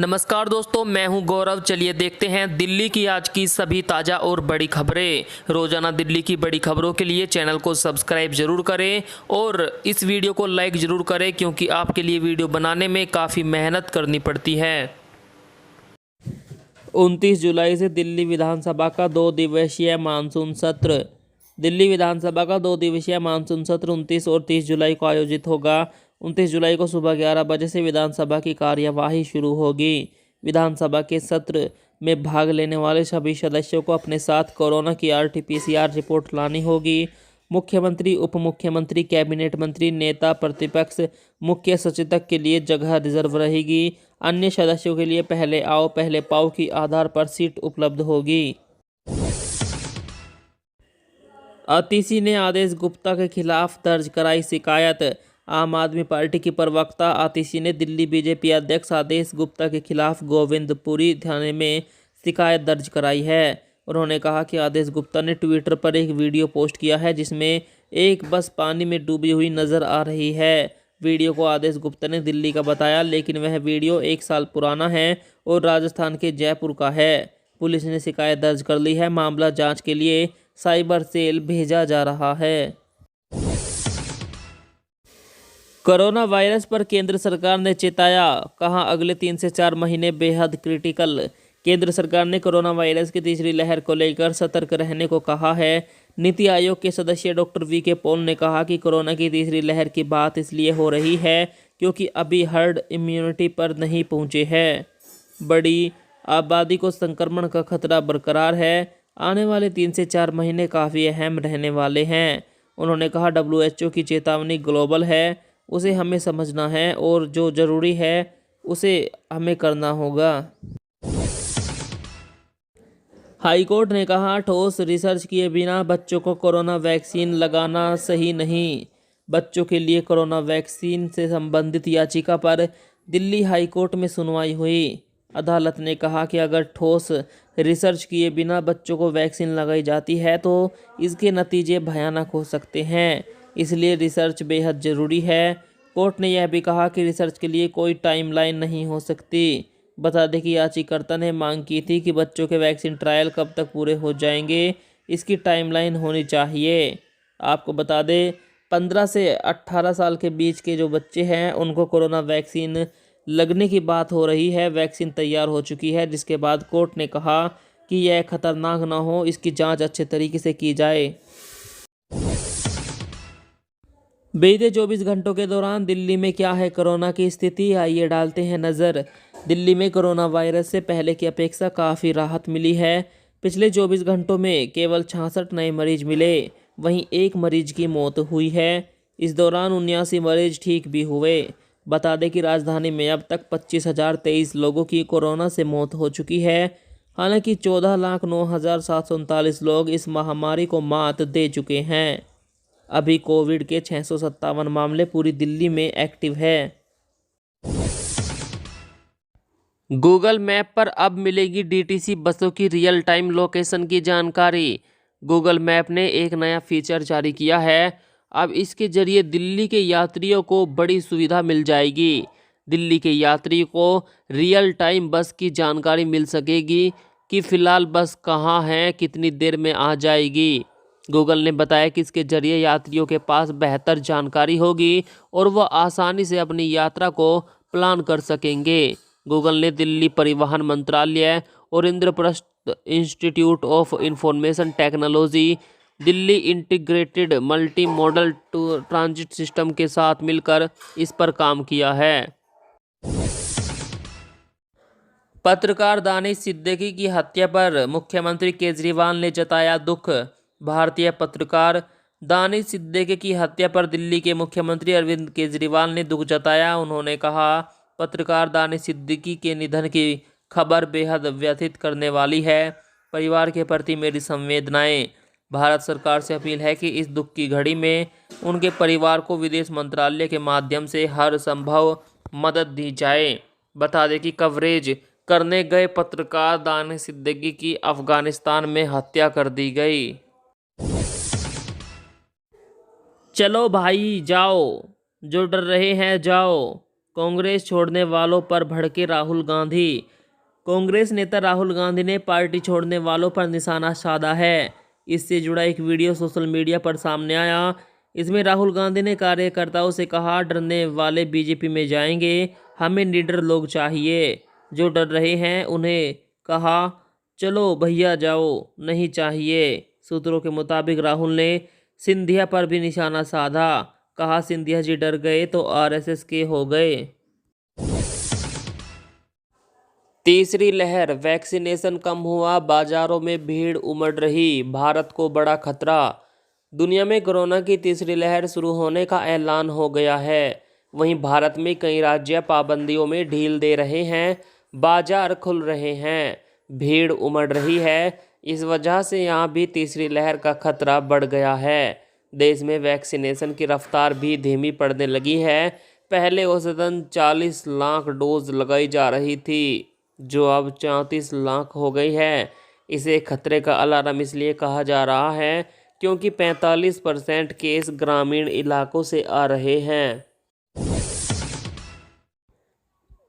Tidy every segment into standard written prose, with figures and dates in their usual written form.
नमस्कार दोस्तों, मैं हूं गौरव। चलिए देखते हैं दिल्ली की आज की सभी ताज़ा और बड़ी खबरें। रोजाना दिल्ली की बड़ी खबरों के लिए चैनल को सब्सक्राइब जरूर करें और इस वीडियो को लाइक जरूर करें, क्योंकि आपके लिए वीडियो बनाने में काफ़ी मेहनत करनी पड़ती है। 29 जुलाई से दिल्ली विधानसभा का 2 दिवसीय मानसून सत्र। दिल्ली विधानसभा का 2 दिवसीय मानसून सत्र 29 और 30 जुलाई को आयोजित होगा। 29 जुलाई को सुबह 11 बजे से विधानसभा की कार्यवाही शुरू होगी। विधानसभा के सत्र में भाग लेने वाले सभी सदस्यों को अपने साथ कोरोना की RT-PCR रिपोर्ट लानी होगी। मुख्यमंत्री, उप मुख्यमंत्री, कैबिनेट मंत्री, नेता प्रतिपक्ष, मुख्य सचेतक के लिए जगह रिजर्व रहेगी। अन्य सदस्यों के लिए पहले आओ पहले पाओ की आधार पर सीट उपलब्ध होगी। आतिशी ने आदेश गुप्ता के खिलाफ दर्ज कराई शिकायत। आम आदमी पार्टी की प्रवक्ता आतिशी ने दिल्ली बीजेपी अध्यक्ष आदेश गुप्ता के खिलाफ गोविंदपुरी थाने में शिकायत दर्ज कराई है। उन्होंने कहा कि आदेश गुप्ता ने ट्विटर पर एक वीडियो पोस्ट किया है जिसमें एक बस पानी में डूबी हुई नजर आ रही है। वीडियो को आदेश गुप्ता ने दिल्ली का बताया, लेकिन वह वीडियो 1 साल पुराना है और राजस्थान के जयपुर का है। पुलिस ने शिकायत दर्ज कर ली है। मामला जांच के लिए साइबर सेल भेजा जा रहा है। कोरोना वायरस पर केंद्र सरकार ने चेताया, कहा अगले 3 से 4 महीने बेहद क्रिटिकल। केंद्र सरकार ने कोरोना वायरस की तीसरी लहर को लेकर सतर्क रहने को कहा है। नीति आयोग के सदस्य डॉक्टर VK पॉल ने कहा कि कोरोना की तीसरी लहर की बात इसलिए हो रही है क्योंकि अभी हर्ड इम्यूनिटी पर नहीं पहुंचे हैं। बड़ी आबादी को संक्रमण का खतरा बरकरार है। आने वाले 3 से 4 महीने काफ़ी अहम रहने वाले हैं। उन्होंने कहा WHO की चेतावनी ग्लोबल है, उसे हमें समझना है और जो ज़रूरी है उसे हमें करना होगा। हाईकोर्ट ने कहा, ठोस रिसर्च किए बिना बच्चों को कोरोना वैक्सीन लगाना सही नहीं। बच्चों के लिए कोरोना वैक्सीन से संबंधित याचिका पर दिल्ली हाईकोर्ट में सुनवाई हुई। अदालत ने कहा कि अगर ठोस रिसर्च किए बिना बच्चों को वैक्सीन लगाई जाती है तो इसके नतीजे भयानक हो सकते हैं, इसलिए रिसर्च बेहद ज़रूरी है। कोर्ट ने यह भी कहा कि रिसर्च के लिए कोई टाइमलाइन नहीं हो सकती। बता दें कि याचिकाकर्ता ने मांग की थी कि बच्चों के वैक्सीन ट्रायल कब तक पूरे हो जाएंगे, इसकी टाइमलाइन होनी चाहिए। आपको बता दें, 15 से 18 साल के बीच के जो बच्चे हैं उनको कोरोना वैक्सीन लगने की बात हो रही है। वैक्सीन तैयार हो चुकी है, जिसके बाद कोर्ट ने कहा कि यह खतरनाक ना हो, इसकी जांच अच्छे तरीके से की जाए। बीते 24 घंटों के दौरान दिल्ली में क्या है कोरोना की स्थिति, आइए डालते हैं नज़र। दिल्ली में कोरोना वायरस से पहले की अपेक्षा काफ़ी राहत मिली है। पिछले 24 घंटों में केवल 66 नए मरीज मिले, वहीं 1 मरीज की मौत हुई है। इस दौरान 79 मरीज ठीक भी हुए। बता दें कि राजधानी में अब तक 25,023 लोगों की कोरोना से मौत हो चुकी है। हालांकि 14,09,739 लोग इस महामारी को मात दे चुके हैं। अभी कोविड के 657 मामले पूरी दिल्ली में एक्टिव है। गूगल मैप पर अब मिलेगी DTC बसों की रियल टाइम लोकेशन की जानकारी। गूगल मैप ने एक नया फीचर जारी किया है। अब इसके जरिए दिल्ली के यात्रियों को बड़ी सुविधा मिल जाएगी। दिल्ली के यात्री को रियल टाइम बस की जानकारी मिल सकेगी कि फ़िलहाल बस कहाँ है, कितनी देर में आ जाएगी। गूगल ने बताया कि इसके जरिए यात्रियों के पास बेहतर जानकारी होगी और वह आसानी से अपनी यात्रा को प्लान कर सकेंगे। गूगल ने दिल्ली परिवहन मंत्रालय और Indraprastha institute of information technology, Delhi integrated multi modal transit system के साथ मिलकर इस पर काम किया है। पत्रकार दानिश सिद्दीकी की हत्या पर मुख्यमंत्री केजरीवाल ने जताया दुख। भारतीय पत्रकार दानिश सिद्दीकी की हत्या पर दिल्ली के मुख्यमंत्री अरविंद केजरीवाल ने दुख जताया। उन्होंने कहा, पत्रकार दानिश सिद्दीकी के निधन की खबर बेहद व्यथित करने वाली है। परिवार के प्रति मेरी संवेदनाएं। भारत सरकार से अपील है कि इस दुख की घड़ी में उनके परिवार को विदेश मंत्रालय के माध्यम से हर संभव मदद दी जाए। बता दें कि कवरेज करने गए पत्रकार दानिश सिद्दीकी की अफगानिस्तान में हत्या कर दी गई। चलो भाई जाओ, जो डर रहे हैं जाओ, कांग्रेस छोड़ने वालों पर भड़के राहुल गांधी। कांग्रेस नेता राहुल गांधी ने पार्टी छोड़ने वालों पर निशाना साधा है। इससे जुड़ा एक वीडियो सोशल मीडिया पर सामने आया। इसमें राहुल गांधी ने कार्यकर्ताओं से कहा, डरने वाले बीजेपी में जाएंगे, हमें निडर लोग चाहिए। जो डर रहे हैं उन्हें कहा, चलो भैया जाओ, नहीं चाहिए। सूत्रों के मुताबिक राहुल ने सिंधिया पर भी निशाना साधा। कहा, सिंधिया जी डर गए तो आरएसएस के हो गए। तीसरी लहर, वैक्सीनेशन कम हुआ, बाजारों में भीड़ उमड़ रही, भारत को बड़ा खतरा। दुनिया में कोरोना की तीसरी लहर शुरू होने का ऐलान हो गया है। वहीं भारत में कई राज्य पाबंदियों में ढील दे रहे हैं, बाजार खुल रहे हैं, भीड़ उमड़ रही है। इस वजह से यहाँ भी तीसरी लहर का खतरा बढ़ गया है। देश में वैक्सीनेशन की रफ्तार भी धीमी पड़ने लगी है। पहले औसतन 40 लाख डोज लगाई जा रही थी, जो अब 34 लाख हो गई है। इसे खतरे का अलार्म इसलिए कहा जा रहा है क्योंकि 45% केस ग्रामीण इलाकों से आ रहे हैं।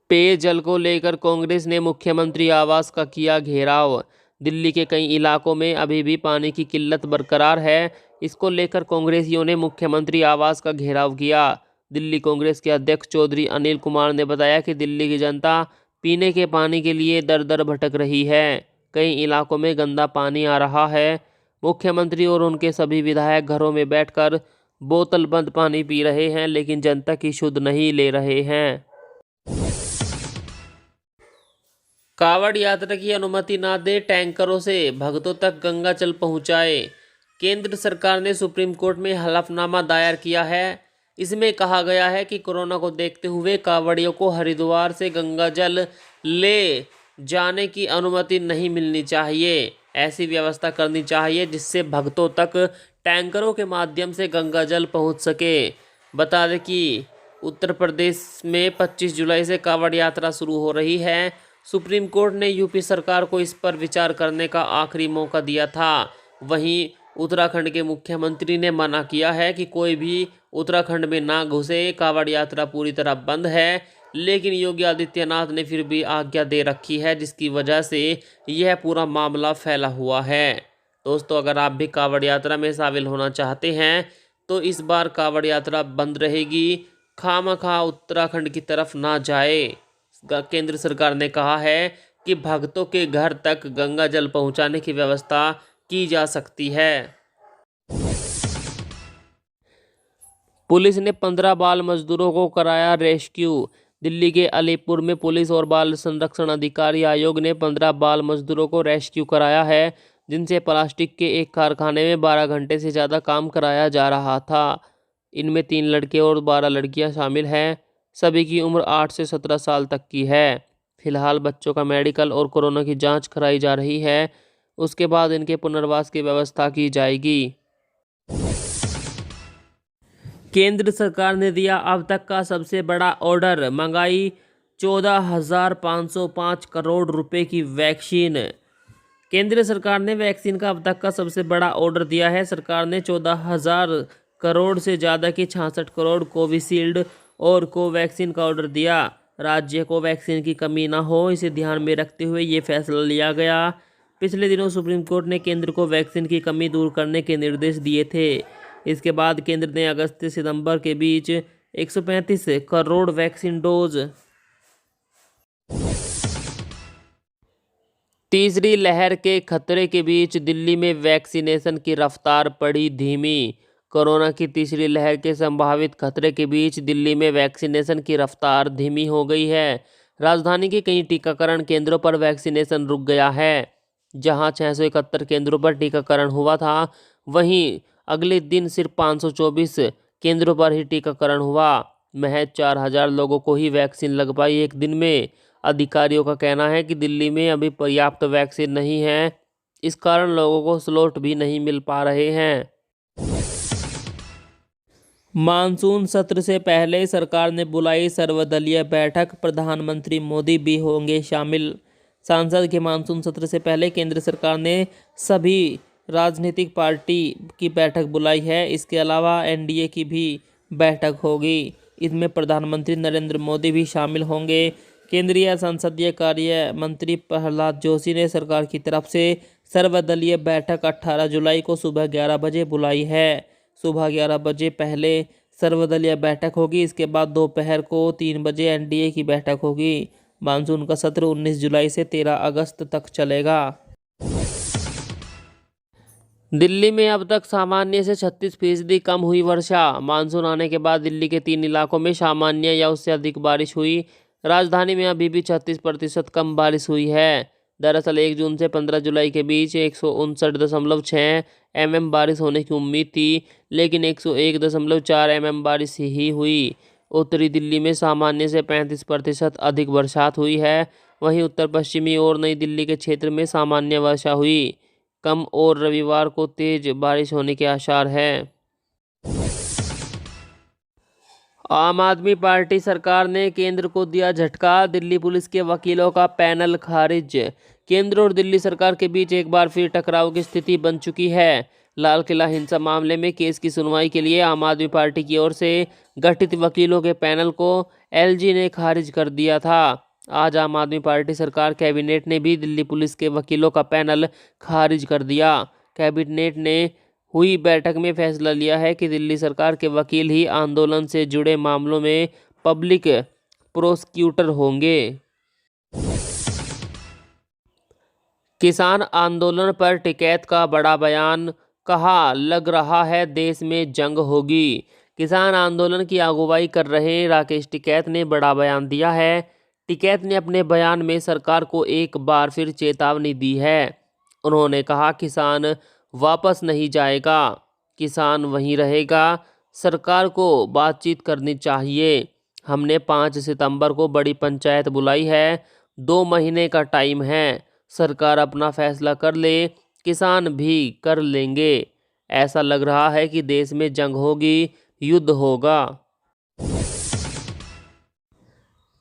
पेयजल को लेकर कांग्रेस ने मुख्यमंत्री आवास का किया घेराव। दिल्ली के कई इलाकों में अभी भी पानी की किल्लत बरकरार है। इसको लेकर कांग्रेसियों ने मुख्यमंत्री आवास का घेराव किया। दिल्ली कांग्रेस के अध्यक्ष चौधरी अनिल कुमार ने बताया कि दिल्ली की जनता पीने के पानी के लिए दर दर भटक रही है। कई इलाकों में गंदा पानी आ रहा है। मुख्यमंत्री और उनके सभी विधायक घरों में बैठकर बोतल बंद पानी पी रहे हैं, लेकिन जनता की शुद्ध नहीं ले रहे हैं। कांवड़ यात्रा की अनुमति ना दे, टैंकरों से भक्तों तक गंगा जल पहुंचाए। केंद्र सरकार ने सुप्रीम कोर्ट में हलफनामा दायर किया है। इसमें कहा गया है कि कोरोना को देखते हुए कांवड़ियों को हरिद्वार से गंगा जल ले जाने की अनुमति नहीं मिलनी चाहिए। ऐसी व्यवस्था करनी चाहिए जिससे भक्तों तक टैंकरों के माध्यम से गंगा जल पहुंच सके। बता दें कि उत्तर प्रदेश में 25 जुलाई से कांवड़ यात्रा शुरू हो रही है। सुप्रीम कोर्ट ने यूपी सरकार को इस पर विचार करने का आखिरी मौका दिया था। वहीं उत्तराखंड के मुख्यमंत्री ने मना किया है कि कोई भी उत्तराखंड में ना घुसे। कांवड़ यात्रा पूरी तरह बंद है, लेकिन योगी आदित्यनाथ ने फिर भी आज्ञा दे रखी है, जिसकी वजह से यह पूरा मामला फैला हुआ है। दोस्तों, अगर आप भी कांवड़ यात्रा में शामिल होना चाहते हैं तो इस बार कांवड़ यात्रा बंद रहेगी। खामखा उत्तराखंड की तरफ ना जाए। केंद्र सरकार ने कहा है कि भक्तों के घर तक गंगा जल पहुंचाने की व्यवस्था की जा सकती है। पुलिस ने 15 बाल मजदूरों को कराया रेस्क्यू। दिल्ली के अलीपुर में पुलिस और बाल संरक्षण अधिकारी आयोग ने 15 बाल मजदूरों को रेस्क्यू कराया है, जिनसे प्लास्टिक के एक कारखाने में 12 घंटे से ज़्यादा काम कराया जा रहा था। इनमें 3 लड़के और 12 लड़कियां शामिल हैं। सभी की उम्र 8 से 17 साल तक की है। फिलहाल बच्चों का मेडिकल और कोरोना की जांच कराई जा रही है। उसके बाद इनके पुनर्वास की व्यवस्था की जाएगी। केंद्र सरकार ने दिया अब तक का सबसे बड़ा ऑर्डर, मंगाई 14,505 करोड़ रुपए की वैक्सीन। केंद्र सरकार ने वैक्सीन का अब तक का सबसे बड़ा ऑर्डर दिया है। सरकार ने 14,000 करोड़ से ज़्यादा की 66 करोड़ कोविशील्ड और कोवैक्सीन का ऑर्डर दिया। राज्य को वैक्सीन की कमी ना हो, इसे ध्यान में रखते हुए ये फैसला लिया गया। पिछले दिनों सुप्रीम कोर्ट ने केंद्र को वैक्सीन की कमी दूर करने के निर्देश दिए थे। इसके बाद केंद्र ने अगस्त से सितंबर के बीच 135 करोड़ वैक्सीन डोज। तीसरी लहर के खतरे के बीच दिल्ली में वैक्सीनेशन की रफ्तार पड़ी धीमी। कोरोना की तीसरी लहर के संभावित खतरे के बीच दिल्ली में वैक्सीनेशन की रफ्तार धीमी हो गई है। राजधानी के कई टीकाकरण केंद्रों पर वैक्सीनेशन रुक गया है। जहां 671 केंद्रों पर टीकाकरण हुआ था, वहीं अगले दिन सिर्फ 524 केंद्रों पर ही टीकाकरण हुआ। महज 4000 लोगों को ही वैक्सीन लग पाई एक दिन में। अधिकारियों का कहना है कि दिल्ली में अभी पर्याप्त वैक्सीन नहीं है। इस कारण लोगों को स्लॉट भी नहीं मिल पा रहे हैं। मानसून सत्र से पहले सरकार ने बुलाई सर्वदलीय बैठक, प्रधानमंत्री मोदी भी होंगे शामिल। संसद के मानसून सत्र से पहले केंद्र सरकार ने सभी राजनीतिक पार्टी की बैठक बुलाई है। इसके अलावा एनडीए की भी बैठक होगी। इसमें प्रधानमंत्री नरेंद्र मोदी भी शामिल होंगे। केंद्रीय संसदीय कार्य मंत्री प्रहलाद जोशी ने सरकार की तरफ से सर्वदलीय बैठक 18 जुलाई को सुबह 11 बजे बुलाई है। सुबह 11 बजे पहले सर्वदलीय बैठक होगी, इसके बाद दोपहर को 3 बजे एनडीए की बैठक होगी। मानसून का सत्र 19 जुलाई से 13 अगस्त तक चलेगा। दिल्ली में अब तक सामान्य से 36% कम हुई वर्षा। मानसून आने के बाद दिल्ली के 3 इलाकों में सामान्य या उससे अधिक बारिश हुई। राजधानी में अभी भी 36% कम बारिश हुई है। दरअसल 1 जून से 15 जुलाई के बीच 159.6 mm बारिश होने की उम्मीद थी, लेकिन 101.4 mm बारिश ही हुई। उत्तरी दिल्ली में सामान्य से 35% अधिक बरसात हुई है। वहीं उत्तर पश्चिमी और नई दिल्ली के क्षेत्र में सामान्य वर्षा हुई कम और रविवार को तेज बारिश होने के आसार हैं। आम आदमी पार्टी सरकार ने केंद्र को दिया झटका। दिल्ली पुलिस के वकीलों का पैनल खारिज। केंद्र और दिल्ली सरकार के बीच एक बार फिर टकराव की स्थिति बन चुकी है। लाल किला हिंसा मामले में केस की सुनवाई के लिए आम आदमी पार्टी की ओर से गठित वकीलों के पैनल को एलजी ने खारिज कर दिया था। आज आम आदमी पार्टी सरकार कैबिनेट ने भी दिल्ली पुलिस के वकीलों का पैनल खारिज कर दिया। कैबिनेट ने हुई बैठक में फैसला लिया है कि दिल्ली सरकार के वकील ही आंदोलन से जुड़े मामलों में पब्लिक प्रोसिक्यूटर होंगे। किसान आंदोलन पर टिकैत का बड़ा बयान, कहा लग रहा है देश में जंग होगी। किसान आंदोलन की अगुवाई कर रहे राकेश टिकैत ने बड़ा बयान दिया है। टिकैत ने अपने बयान में सरकार को एक बार फिर चेतावनी दी है। उन्होंने कहा किसान वापस नहीं जाएगा, किसान वहीं रहेगा। सरकार को बातचीत करनी चाहिए। हमने 5 सितंबर को बड़ी पंचायत बुलाई है। 2 महीने का टाइम है। सरकार अपना फैसला कर ले, किसान भी कर लेंगे। ऐसा लग रहा है कि देश में जंग होगी, युद्ध होगा।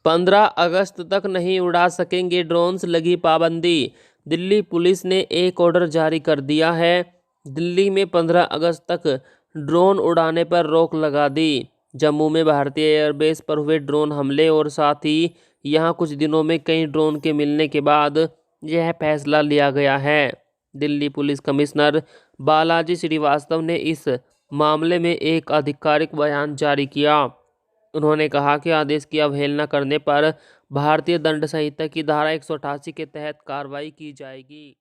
15 अगस्त तक नहीं उड़ा सकेंगे ड्रोन्स, लगी पाबंदी। दिल्ली पुलिस ने एक ऑर्डर जारी कर दिया है। दिल्ली में 15 अगस्त तक ड्रोन उड़ाने पर रोक लगा दी। जम्मू में भारतीय एयरबेस पर हुए ड्रोन हमले और साथ ही यहां कुछ दिनों में कई ड्रोन के मिलने के बाद यह फैसला लिया गया है। दिल्ली पुलिस कमिश्नर बालाजी श्रीवास्तव ने इस मामले में एक आधिकारिक बयान जारी किया। उन्होंने कहा कि आदेश की अवहेलना करने पर भारतीय दंड संहिता की धारा 188 के तहत कार्रवाई की जाएगी।